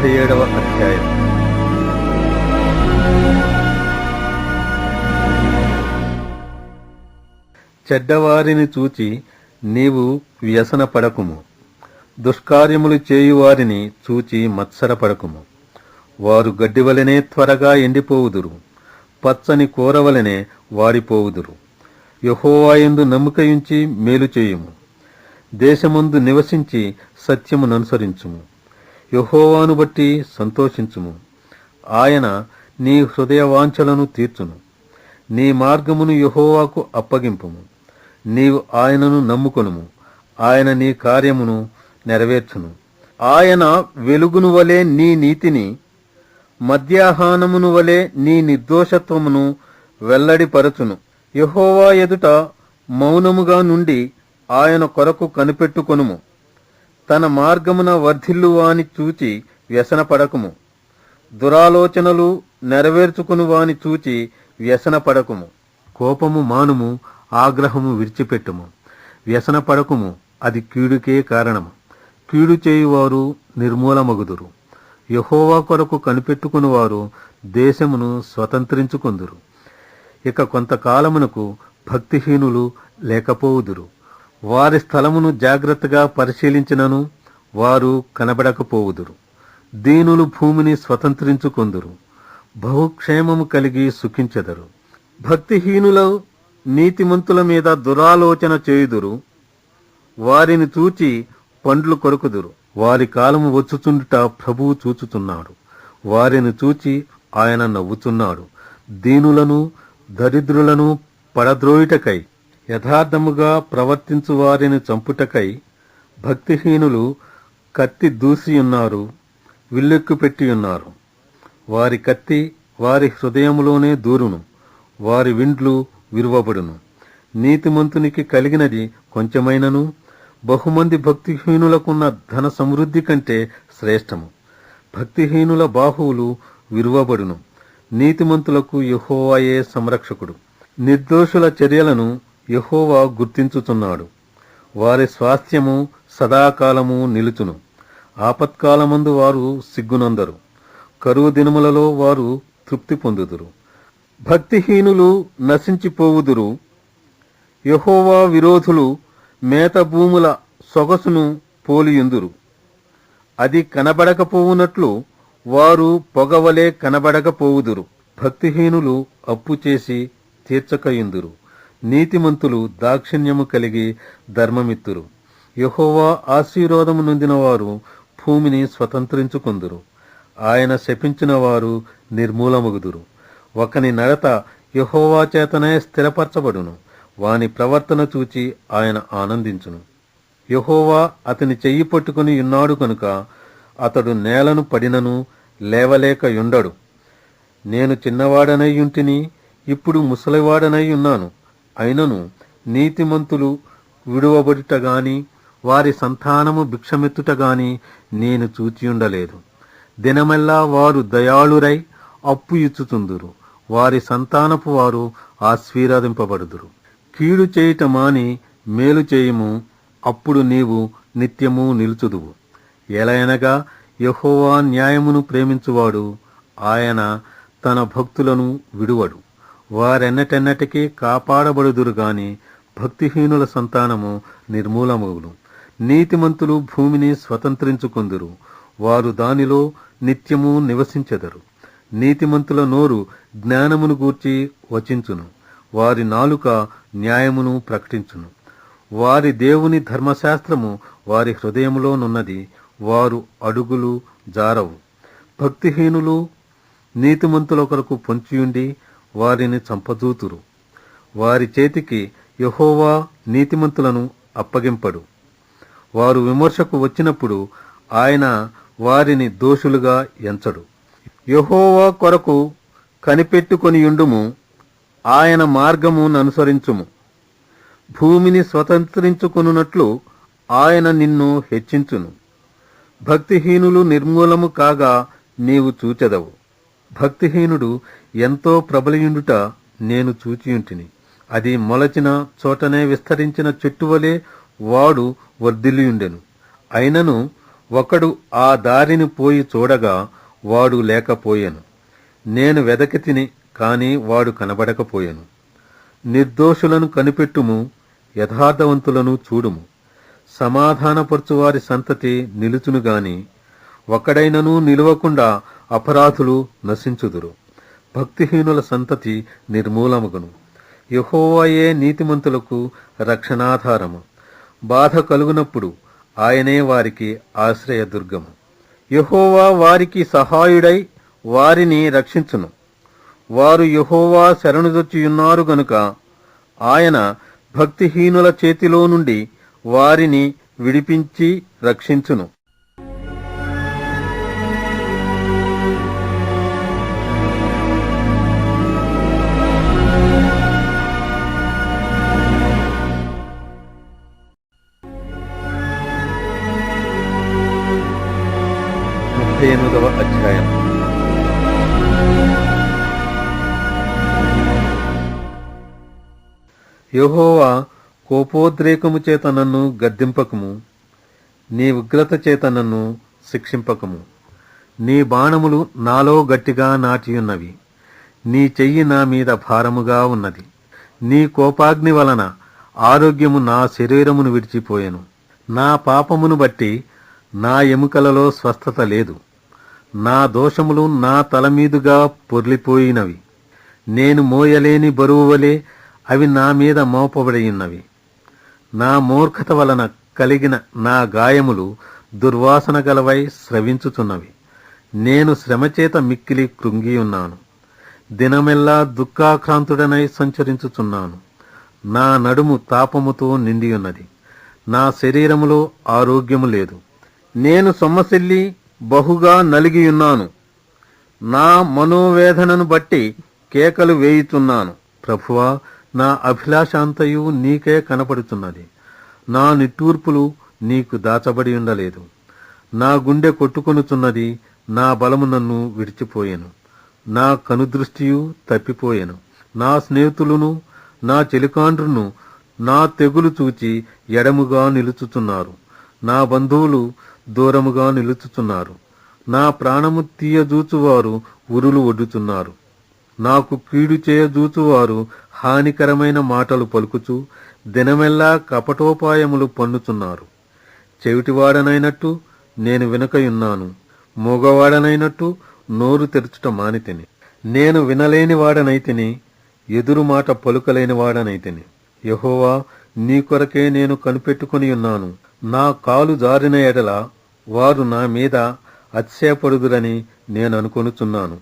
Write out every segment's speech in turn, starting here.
47వ అధ్యాయం. చెడ్డవారిని చూచి నీవు వ్యసనపడకుము, దుష్కార్యములు చేయువారిని చూచి మత్సరపడకుము. వారు గడ్డివలనే త్వరగా ఎండిపోవుదురు, పచ్చని కూరవలనే వాడిపోవుదురు. యెహోవాయందు నమ్మికయుంచి మేలు చేయుము, దేశమందు నివసించి సత్యముననుసరించుము. యెహోవాను బట్టి సంతోషించుము, ఆయన నీ హృదయవాంఛలను తీర్చును. నీ మార్గమును యెహోవాకు అప్పగింపుము, నీవు ఆయనను నమ్ముకొనుము, ఆయన నీ కార్యమును నెరవేర్చును. ఆయన వెలుగును వలె నీ నీతిని, మధ్యాహ్నమును వలె నీ నిర్దోషత్వమును వెల్లడిపరచును. యెహోవా ఎదుట మౌనముగా నుండి ఆయన కొరకు కనిపెట్టుకొనుము. తన మార్గమున వర్ధిల్లువాని చూచి వ్యసనపడకుము, దురాలోచనలు నెరవేర్చుకుని వాని చూచి వ్యసనపడకుము. కోపము మానుము, ఆగ్రహము విడిచిపెట్టుము. వ్యసనపడకుము, అది కీడుకే కారణము. కీడు చేయువారు నిర్మూలమగుదురు. యెహోవా కొరకు కనిపెట్టుకునివారు దేశమును స్వతంత్రించుకొందురు. ఇక కొంతకాలమునకు భక్తిహీనులు లేకపోవుదురు. వారి స్థలమును జాగ్రత్తగా పరిశీలించినను వారు కనబడకపోవుదురు. దీనులు భూమిని స్వతంత్రించుకొందురు, బహుక్షేమము కలిగి సుఖించెదరు. భక్తిహీనుల నీతిమంతుల మీద దురాలోచన చేయుదురు, వారిని చూచి పండ్లు కొరుకుదురు. వారి కాలము వచ్చుచుండుట ప్రభువు చూచుచున్నాడు, వారిని చూచి ఆయన నవ్వుచున్నాడు. దీనులను దరిద్రులను పడద్రోయుటకై, యథార్థముగా ప్రవర్తించు వారిని చంపుటకై భక్తిహీనులు కత్తి దూసియున్నారు, విల్లెక్కు పెట్టియున్నారు. వారి కత్తి వారి హృదయములోనే దూరును, వారి విండ్లు విరువబడును. నీతిమంతునికి కలిగినది కొంచెమైనను బహుమంది భక్తిహీనులకున్న ధన సమృద్ధి కంటే శ్రేష్టము. భక్తిహీనుల బాహువులు విరువబడును, నీతిమంతులకు యెహోవాయే సంరక్షకుడు. నిర్దోషుల చర్యలను యెహోవా గుర్తించుచున్నాడు, వారి స్వాస్థ్యము సదాకాలము నిలుచును. ఆపత్కాలమందు వారు సిగ్గునందరు, కరువు దినములలో వారు తృప్తి పొందుదురు. భక్తిహీనులు నశించిపోవుదురు, యెహోవా విరోధులు మేత భూముల సొగసును పోలియుందురు. అది కనబడకపోవునట్లు వారు పొగవలే కనబడకపోవుదురు. భక్తిహీనులు అప్పు చేసి తీర్చకయుందురు, నీతిమంతులు దాక్షిణ్యము కలిగి ధర్మమిత్తురు. యెహోవా ఆశీర్వాదము నొందిన వారు భూమిని స్వతంత్రించుకొందురు, ఆయన శపించిన వారు నిర్మూలమగుదురు. ఒకని నడత యెహోవా చేతనే స్థిరపరచబడును, వాని ప్రవర్తన చూచి ఆయన ఆనందించును. యెహోవా అతని చెయ్యి పట్టుకుని ఉన్నాడు కనుక అతడు నేలను పడినను లేవలేక యుండడు. నేను చిన్నవాడనై యుంటిని, ఇప్పుడు ముసలివాడనై ఉన్నాను. అయినను నీతిమంతులు విడువబడుటగాని వారి సంతానము భిక్షమెత్తుటగాని నేను చూచియుండలేదు. దినమెల్లా వారు దయాళురై అప్పు ఇచ్చుతుందురు, వారి సంతానపు వారు ఆశీర్వదింపబడుదురు. కీడు చేయుట మాని మేలు చేయుము, అప్పుడు నీవు నిత్యము నిలుచుదువు. ఎలయనగా యెహోవా న్యాయమును ప్రేమించువాడు, ఆయన తన భక్తులను విడువడు. వారెన్నటెన్నటికీ కాపాడబడుదురు గాని భక్తిహీనుల సంతానము నిర్మూలమగును. నీతిమంతులు భూమిని స్వతంత్రించుకొందురు, వారు దానిలో నిత్యము నివసించెదరు. నీతిమంతుల నోరు జ్ఞానమును గూర్చి వచించును, వారి నాలుక న్యాయమును ప్రకటించును. వారి దేవుని ధర్మశాస్త్రము వారి హృదయములోనున్నది, వారు అడుగులు జారవు. భక్తిహీనులు నీతిమంతుల కొరకు పొంచియుండి వారిని చంపజూతురు. వారి చేతికి యెహోవా నీతిమంతులను అప్పగింపడు. వారు విమర్శకు వచ్చినప్పుడు ఆయన వారిని దోషులుగా ఎంచడు. యెహోవా కొరకు కనిపెట్టుకొనియుండుము, ఆయన మార్గమును అనుసరించుము. భూమిని స్వతంత్రించుకొనున్నట్లు ఆయన నిన్ను హెచ్చించును. భక్తిహీనులు నిర్మూలము కాగా నీవు చూచెదవు. భక్తిహీనుడు ఎంతో ప్రబలియుండుట నేను చూచియుంటిని. అది మొలచిన చోటనే విస్తరించిన చెట్టువలే వాడు వర్ధిల్లియుండెను. అయినను ఒకడు ఆ దారిని పోయి చూడగా వాడు లేకపోయెను. నేను వెదకితిని, కాని వాడు కనబడకపోయెను. నిర్దోషులను కనిపెట్టుము, యథార్థవంతులను చూడుము. సమాధానపరచువారి సంతతి నిలుచునుగాని ఒకడైనను నిలువకుండా అపరాధులు నశించుదురు. భక్తిహీనుల సంతతి నిర్మూలమగును. యెహోవాయే నీతిమంతులకు రక్షణాధారము. బాధ కలుగునప్పుడు ఆయనే వారికి ఆశ్రయదుర్గము. యెహోవా వారికి సహాయుడై వారిని రక్షించును. వారు యెహోవా శరణుజొచ్చియున్నారు గనుక ఆయన భక్తిహీనుల చేతిలో నుండి వారిని విడిపించి రక్షించును. అధ్యాయం. యెహోవా కోపోద్రేకము చేత నన్ను గద్దింపకము, నీ ఉగ్రత చేత నన్ను శిక్షింపకము. నీ బాణములు నాలో గట్టిగా నాటియున్నవి, నీ చెయ్యి నా మీద భారముగా ఉన్నది. నీ కోపాగ్ని వలన ఆరోగ్యము నా శరీరమును విడిచిపోయెను. నా పాపమును బట్టి నా ఎముకలలో స్వస్థత లేదు. నా దోషములు నా తలమీదుగా పొర్లిపోయినవి. నేను మోయలేని బరువు వలె అవి నా మీద మోపబడియున్నవి. నా మూర్ఖత వలన కలిగిన నా గాయములు దుర్వాసన గలవై స్రవించుచున్నవి. నేను శ్రమచేత మిక్కిలి కృంగియున్నాను. దినమెల్లా దుఃఖాక్రాంతుడనై సంచరించుచున్నాను. నా నడుము తాపముతో నిండియున్నది. నా శరీరములో ఆరోగ్యము లేదు. నేను సొమ్మసిల్లి బహుగా నలిగియున్నాను. నా మనోవేదనను బట్టి కేకలు వేయుచున్నాను. ప్రభువా, నా అభిలాషాంతయు నీకే కనపడుతున్నది. నా నిట్టూర్పులు నీకు దాచబడి ఉండలేదు. నా గుండె కొట్టుకొనుచున్నది. నా బలము నన్ను విడిచిపోయెను. నా కనుదృష్టియు తప్పిపోయెను. నా స్నేహితులను నా చెలికాండ్రును నా తెగులు చూచి ఎడముగా నిలుచుచున్నారు. నా బంధువులు దూరముగా నిలుచుచున్నారు. నా ప్రాణము తీయజూచువారు ఉరులు ఒడ్డుచున్నారు. నాకు కీడు చేయజూచువారు హానికరమైన మాటలు పలుకుచూ దినమెల్లా కపటోపాయములు పన్నుచున్నారు. చెవిటివాడనైనట్టు నేను వినకయున్నాను. మూగవాడనైనట్టు నోరు తెరుచుట మానితిని. నేను వినలేని వాడనైతిని, ఎదురు మాట పలుకలేని వాడనైతిని. యెహోవా, నీ కొరకే నేను కనిపెట్టుకుని ఉన్నాను. నా కాలు జారిన ఎడల వారు నా మీద అతిశయపడుదురని నేను అనుకొనుచున్నాను.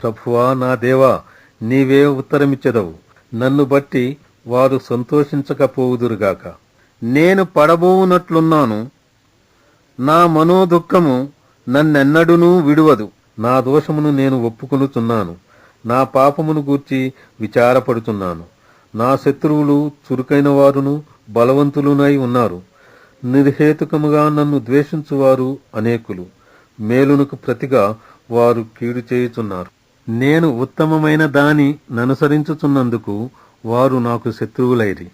ప్రభువా, నా దేవా, నీవే ఉత్తరమిచ్చెదవు. నన్ను బట్టి వారు సంతోషించకపోవుదురుగాక. నేను పడబోవునట్లున్నాను. నా మనోదుఃఖము నన్నెన్నడూనూ విడువదు. నా దోషమును నేను ఒప్పుకొనుచున్నాను. నా పాపమును గూర్చి విచారపడుచున్నాను. నా శత్రువులు చురుకైన వారును బలవంతులునై ఉన్నారు. నిర్హేతుకముగా నన్ను ద్వేషించువారు అనేకులు. మేలునకు ప్రతిగా వారు కీడు చేయుచున్నారు. నేను ఉత్తమమైన దాని ననుసరించుచున్నందుకు వారు నాకు శత్రువులైరి.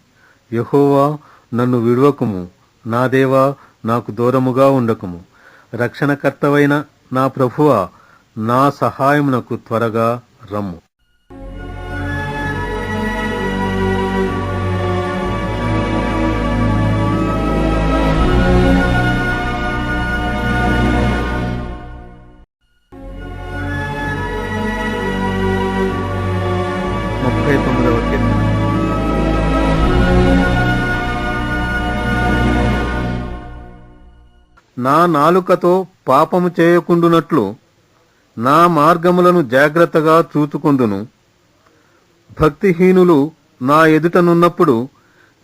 యెహోవా, నన్ను విడువకుము. నా దేవా, నాకు దూరముగా ఉండకుము. రక్షణకర్తవైన నా ప్రభువా, నా సహాయమునకు త్వరగా రమ్ము. నా నాలుకతో పాపము చేయకుండునట్లు నా మార్గములను జాగ్రత్తగా చూచుకొందును. భక్తిహీనులు నా ఎదుటనున్నప్పుడు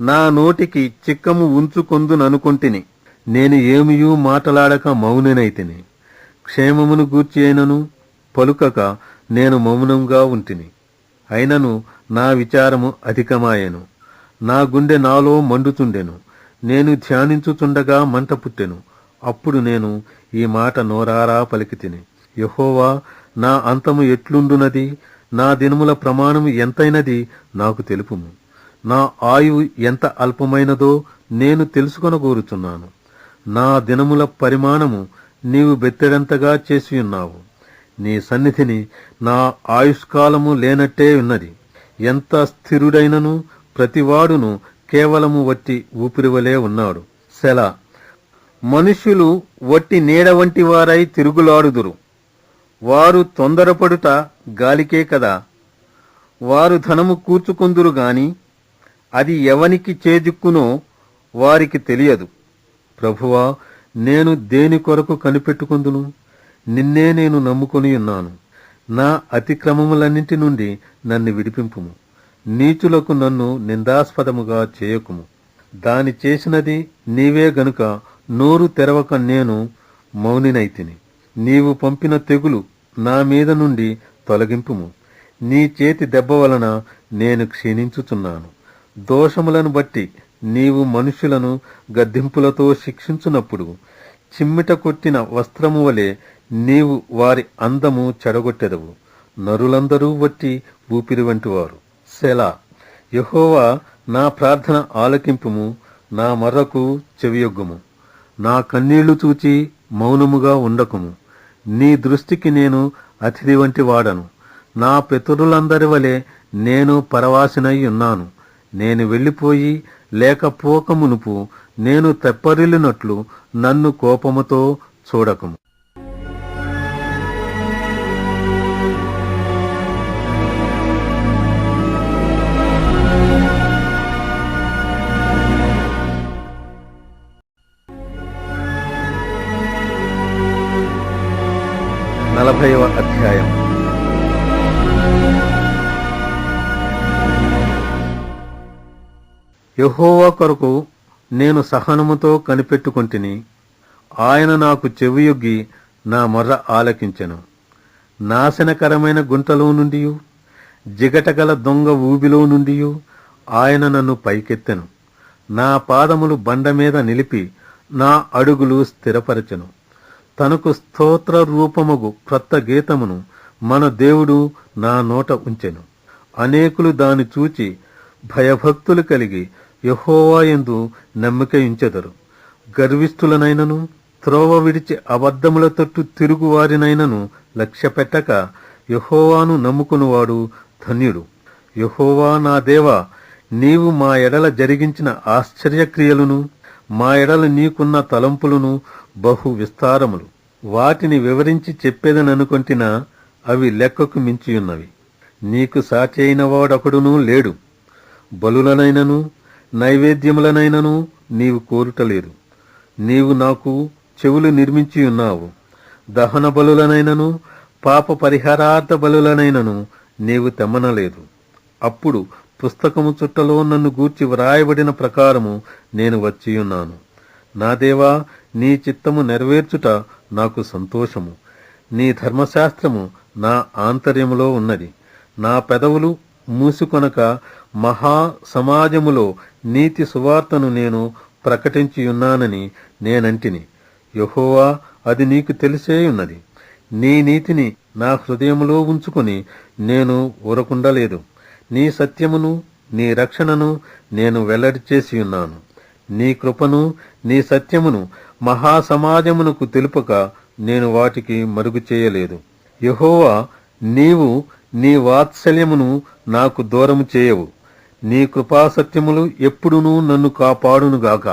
నా నోటికి చిక్కము ఉంచుకొందుననుకొంటిని. నేను ఏమియూ మాటలాడక మౌననైతిని. క్షేమమును గూర్చి అయినను పలుకక నేను మౌనంగా ఉంటిని. అయినను నా విచారము అధికమాయెను. నా గుండె నాలో మండుచుండెను. నేను ధ్యానించుచుండగా మంట పుట్టెను. అప్పుడు నేను ఈ మాట నోరారా పలికితిని. యెహోవా, నా అంతము ఎట్లుండునది? నా దినముల ప్రమాణము ఎంతైనది నాకు తెలుపుము. నా ఆయువు ఎంత అల్పమైనదో నేను తెలుసుకొనగోరుచున్నాను. నా దినముల పరిమాణము నీవు బెత్తెడంతగా చేసియున్నావు. నీ సన్నిధిని నా ఆయుష్కాలము లేనట్టే ఉన్నది. ఎంత స్థిరుడైనను ప్రతివాడును కేవలము వట్టి ఊపిరివలే ఉన్నాడు. సెలా. మనుష్యులు వట్టి నీడ వంటి వారై తిరుగులాడుదురు. వారు తొందరపడుట గాలికే కదా. వారు ధనము కూర్చుకుందురు గాని అది ఎవనికి చేజిక్కునో వారికి తెలియదు. ప్రభువా, నేను దేని కొరకు కనిపెట్టుకుందును? నిన్నే నేను నమ్ముకొని ఉన్నాను. నా అతిక్రమములన్నింటి నుండి నన్ను విడిపింపుము. నీచులకు నన్ను నిందాస్పదముగా చేయకుము. దాని చేసినది నీవే గనుక నోరు తెరవక నేను మౌనినైతిని. నీవు పంపిన తెగులు నా మీద నుండి తొలగింపుము. నీ చేతి దెబ్బ వలన నేను క్షీణించుచున్నాను. దోషములను బట్టి నీవు మనుషులను గద్దింపులతో శిక్షించునప్పుడు చిమ్మిట కొట్టిన వస్త్రము వలె నీవు వారి అందము చెడగొట్టెదవు. నరులందరూ వట్టి ఊపిరి వంటివారు. సెలా. యెహోవా, నా ప్రార్థన ఆలకింపుము, నా మొర్రకు చెవియొగ్గుము. నా కన్నీళ్లు చూచి మౌనముగా ఉండకుము. నీ దృష్టికి నేను అతిథి వంటి వాడను. నా పితరులందరి వలె నేను పరవాసినై ఉన్నాను. నేను వెళ్ళిపోయి లేకపోక మునుపు నేను తెప్పరిల్లినట్లు నన్ను కోపముతో చూడకము. నలభైవ అధ్యాయం. యెహోవా కొరకు నేను సహనముతో కనిపెట్టుకొంటిని. ఆయన నాకు చెవియొగ్గి నా మొర్ర ఆలకించెను. నాశనకరమైన గుంటలో నుండి జిగటగల దొంగ ఊబిలో నుండి ఆయన నన్ను పైకెత్తెను. నా పాదములు బండ మీద నిలిపి నా అడుగులు స్థిరపరచెను. తనకు స్తోత్ర రూపముగు క్రొత్త గీతమును మన దేవుడు నా నోట ఉంచెను. అనేకులు దాని చూచి భయభక్తులు కలిగి యెహోవా యందు నమ్మికయుంచెదరు. గర్విష్ఠులనైనను త్రోవ విడిచి అబద్ధముల తట్టు తిరుగువారినైనను లక్ష్యపెట్టక యెహోవాను నమ్ముకునివాడు ధన్యుడు. యెహోవా నా దేవా, నీవు మా ఎడల జరిగించిన ఆశ్చర్యక్రియలను మా ఎడల నీకున్న తలంపులను బహు విస్తారములు. వాటిని వివరించి చెప్పేదననుకొంటినా అవి లెక్కకు మించియున్నవి. నీకు సాటి అయిన వాడొకడునూ లేడు. బలులనైనను నైవేద్యములనైనను నీవు కోరుటలేదు. నీవు నాకు చెవులు నిర్మించియున్నావు. దహన బలులనైనను పాప పరిహారార్థ బలులనైనను నీవు తెమ్మనలేదు. అప్పుడు పుస్తకము చుట్టలో నన్ను గూర్చి వ్రాయబడిన ప్రకారము నేను వచ్చియున్నాను. నా దేవా, నీ చిత్తము నెరవేర్చుట నాకు సంతోషము. నీ ధర్మశాస్త్రము నా ఆంతర్యములో ఉన్నది. నా పెదవులు మూసుకొనక మహా సమాజములో నీతి సువార్తను నేను ప్రకటించియున్నానని నేనంటిని. యెహోవా, అది నీకు తెలిసేయున్నది. నీ నీతిని నా హృదయములో ఉంచుకొని నేను ఊరకుండలేదు. నీ సత్యమును నీ రక్షణను నేను వెల్లడి చేసియున్నాను. నీ కృపను నీ సత్యమును మహాసమాజమునకు తెలుపక నేను వాటికి మరుగు చేయలేదు. యెహోవా, నీవు నీ వాత్సల్యమును నాకు దూరము చేయవు. నీ కృపాసత్యములు ఎప్పుడునూ నన్ను కాపాడునుగాక.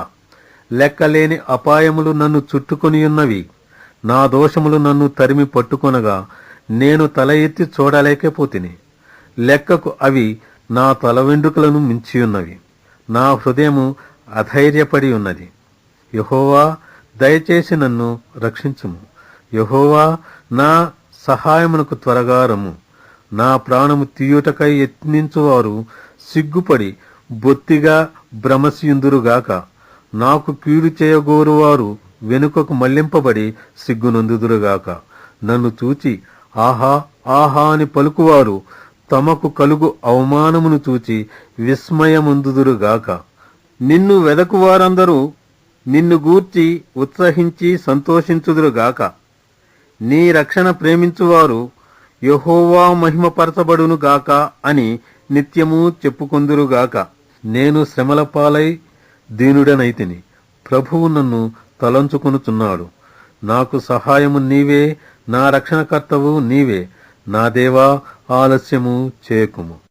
లెక్కలేని అపాయములు నన్ను చుట్టుకొనియున్నవి. నా దోషములు నన్ను తరిమి పట్టుకొనగా నేను తల ఎత్తి చూడలేకపోతిని. లెక్కకు అవి నా తల వెండ్రుకలను మించియున్నవి. నా హృదయము అధైర్యపడి ఉన్నది. యెహోవా, దయచేసి నన్ను రక్షించుము. యెహోవా, నా సహాయమునకు త్వరగా రమ్ము. నా ప్రాణము తీయుటకై యత్నించువారు సిగ్గుపడి బొత్తిగా భ్రమసియుందురుగాక. నాకు కీడు చేయగోరువారు వెనుకకు మళ్లింపబడి సిగ్గునొందుదురుగాక. నన్ను చూచి ఆహా ఆహా అని పలుకువారు తమకు కలుగు అవమానమును చూచి విస్మయముందుదురుగాక. నిన్ను వెదకువారందరూ నిన్ను గూర్చి ఉత్సహించి సంతోషించుదురుగాక. నీ రక్షణ ప్రేమించువారు యెహోవా మహిమపరచబడునుగాక అని నిత్యము చెప్పుకొందురుగాక. నేను శ్రమల పాలై దీనుడనైతిని. ప్రభువు నన్ను తలంచుకొనుచున్నాడు. నాకు సహాయము నీవే, నా రక్షణకర్తవు నీవే. నా దేవా, ఆలస్యము చేయకుము.